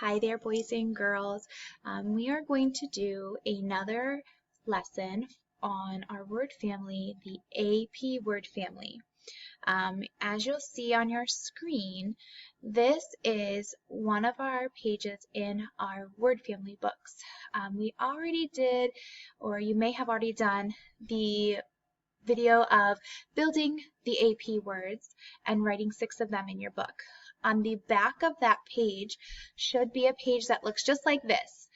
Hi there, boys and girls. We are going to do another lesson on our word family, the AP word family. As you'll see on your screen, this is one of our pages in our word family books. We already did, or you may have already done, the video of building the AP words and writing 6 of them in your book. On the back of that page should be a page that looks just like this.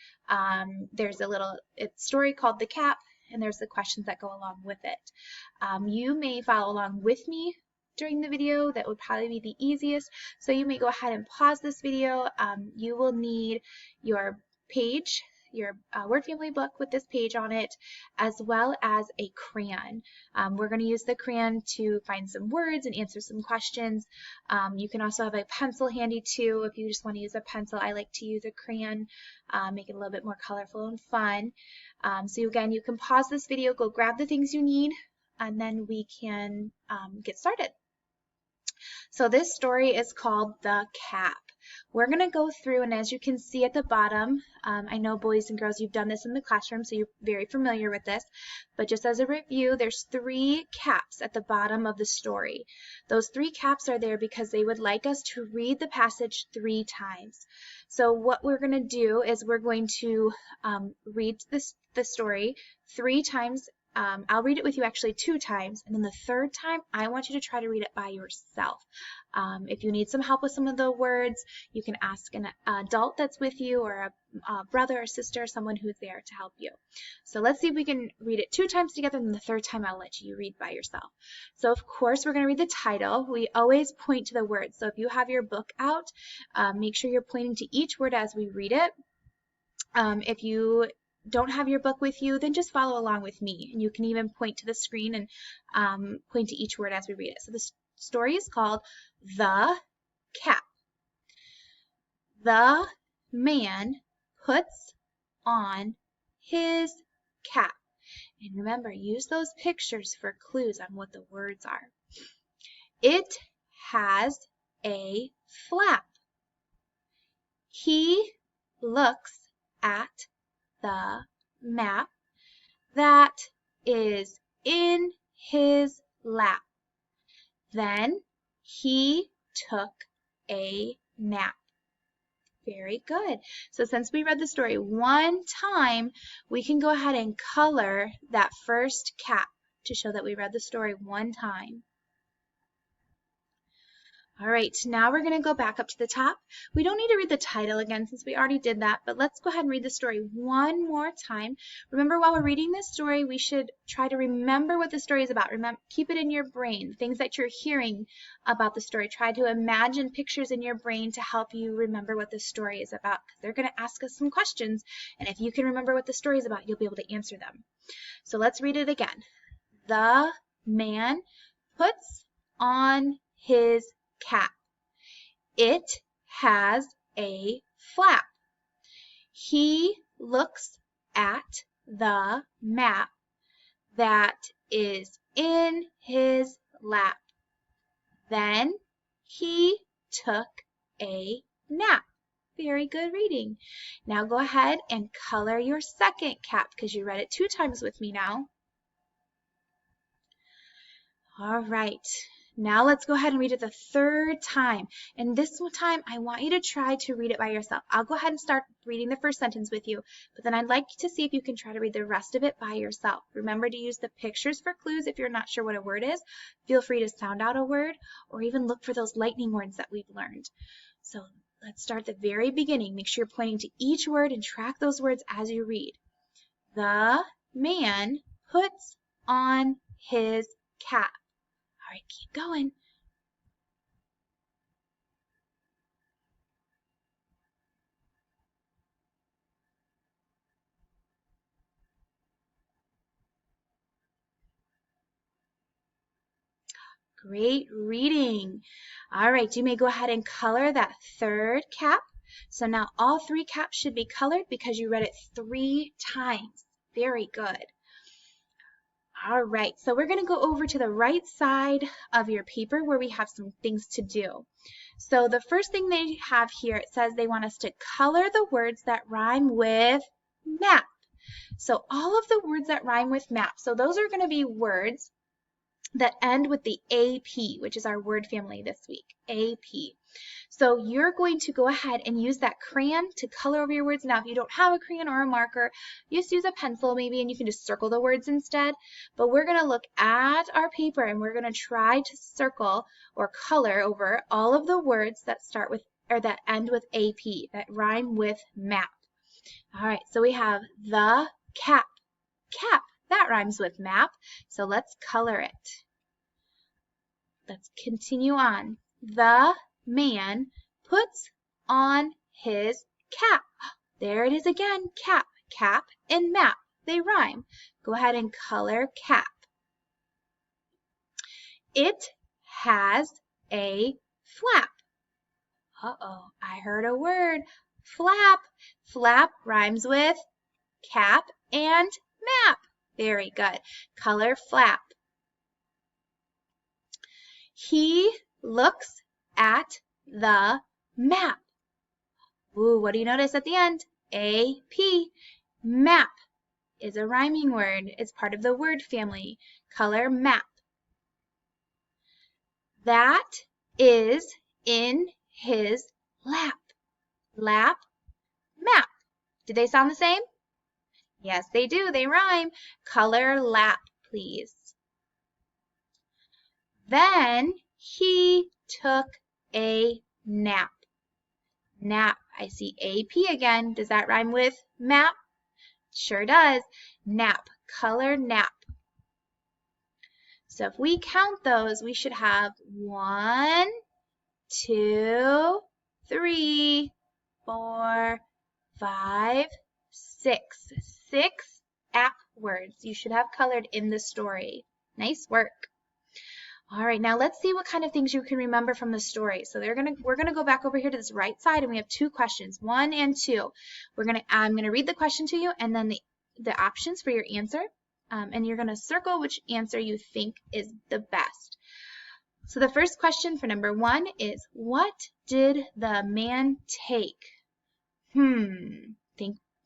There's a little story called The Cap, and there's the questions that go along with it. You may follow along with me during the video. That would probably be the easiest. So you may go ahead and pause this video. You will need your page, your word family book with this page on it, as well as a crayon. We're going to use the crayon to find some words and answer some questions. You can also have a pencil handy too if you just want to use a pencil. I like to use a crayon, make it a little bit more colorful and fun. So again, you can pause this video, go grab the things you need, and then we can get started. So this story is called The Cap. We're going to go through, and as you can see at the bottom, I know boys and girls, you've done this in the classroom, so you're very familiar with this, but just as a review, there's 3 caps at the bottom of the story. Those 3 caps are there because they would like us to read the passage 3 times. So what we're going to do is we're going to read the story 3 times. I'll read it with you actually 2 times, and then the 3rd time I want you to try to read it by yourself. If you need some help with some of the words, you can ask an adult that's with you, or a brother or sister, someone who's there to help you. So let's see if we can read it 2 times together, and then the 3rd time I'll let you read by yourself. So of course we're going to read the title. We always point to the words. So if you have your book out, make sure you're pointing to each word as we read it. If you don't have your book with you, then just follow along with me, and you can even point to the screen and point to each word as we read it. So the story is called The Cap. The man puts on his cap. And remember, use those pictures for clues on what the words are. It has a flap. He looks at the map that is in his lap. Then he took a nap. Very good. So since we read the story 1 time, we can go ahead and color that first cap to show that we read the story 1 time. All right, now we're going to go back up to the top. We don't need to read the title again since we already did that, but let's go ahead and read the story 1 more time. Remember, while we're reading this story, we should try to remember what the story is about. Keep it in your brain, things that you're hearing about the story. Try to imagine pictures in your brain to help you remember what the story is about, because they're going to ask us some questions, and if you can remember what the story is about, you'll be able to answer them. So let's read it again. The man puts on his cap. It has a flap. He looks at the map that is in his lap. Then he took a nap. Very good reading. Now go ahead and color your second cap because you read it 2 times with me now. All right. Now let's go ahead and read it the 3rd time. And this time, I want you to try to read it by yourself. I'll go ahead and start reading the first sentence with you, but then I'd like to see if you can try to read the rest of it by yourself. Remember to use the pictures for clues if you're not sure what a word is. Feel free to sound out a word or even look for those lightning words that we've learned. So let's start at the very beginning. Make sure you're pointing to each word and track those words as you read. The man puts on his cap. All right, keep going. Great reading. All right, you may go ahead and color that 3rd cap. So now all 3 caps should be colored because you read it 3 times. Very good. All right, so we're going to go over to the right side of your paper where we have some things to do. So the first thing they have here, it says they want us to color the words that rhyme with map. So all of the words that rhyme with map, so those are going to be words that end with the AP, which is our word family this week, AP. So you're going to go ahead and use that crayon to color over your words. Now, if you don't have a crayon or a marker, just use a pencil maybe, and you can just circle the words instead. But we're going to look at our paper, and we're going to try to circle or color over all of the words that start with or that end with AP, that rhyme with map. All right, so we have the cap. Cap, that rhymes with map. So let's color it. Let's continue on. The man puts on his cap. There it is again, cap. Cap and map, they rhyme. Go ahead and color cap. It has a flap. Uh-oh, I heard a word. Flap. Flap rhymes with cap and map. Very good. Color flap. He looks at the map. Ooh, what do you notice at the end? AP. Map is a rhyming word. It's part of the word family. Color map. That is in his lap. Lap, map. Do they sound the same? Yes, they do. They rhyme. Color lap, please. Then he took a nap. Nap. I see AP again. Does that rhyme with map? Sure does. Nap. Color nap. So if we count those, we should have 1, 2, 3, 4, 5, 6. 6 app words you should have colored in the story. Nice work. All right, now let's see what kind of things you can remember from the story. So we're gonna go back over here to this right side, and we have 2 questions, 1 and 2. I'm gonna read the question to you, and then the options for your answer, and you're gonna circle which answer you think is the best. So the first question for number 1 is, what did the man take?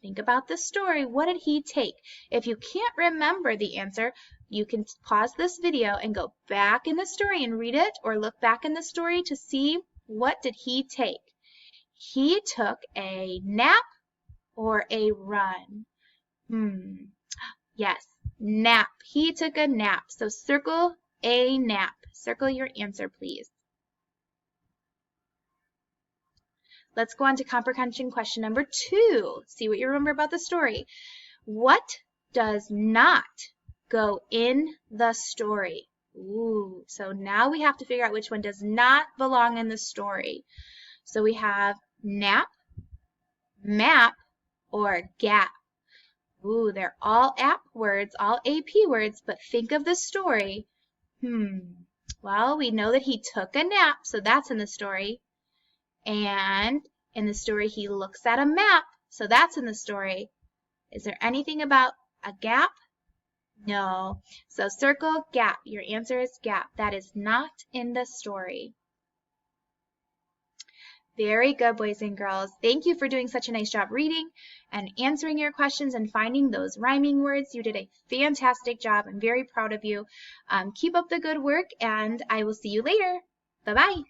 Think about the story. What did he take? If you can't remember the answer, you can pause this video and go back in the story and read it, or look back in the story to see what did he take. He took a nap or a run? Yes, nap. He took a nap. So circle a nap. Circle your answer, please. Let's go on to comprehension question number 2. See what you remember about the story. What does not go in the story? Ooh, so now we have to figure out which one does not belong in the story. So we have nap, map, or gap. Ooh, they're all app words, all AP words, but think of the story. Well, we know that he took a nap, so that's in the story. And in the story, he looks at a map, so that's in the story. Is there anything about a gap? No. So circle gap. Your answer is gap. That is not in the story. Very good, boys and girls. Thank you for doing such a nice job reading and answering your questions and finding those rhyming words. You did a fantastic job. I'm very proud of you. Keep up the good work, and I will see you later. Bye-bye.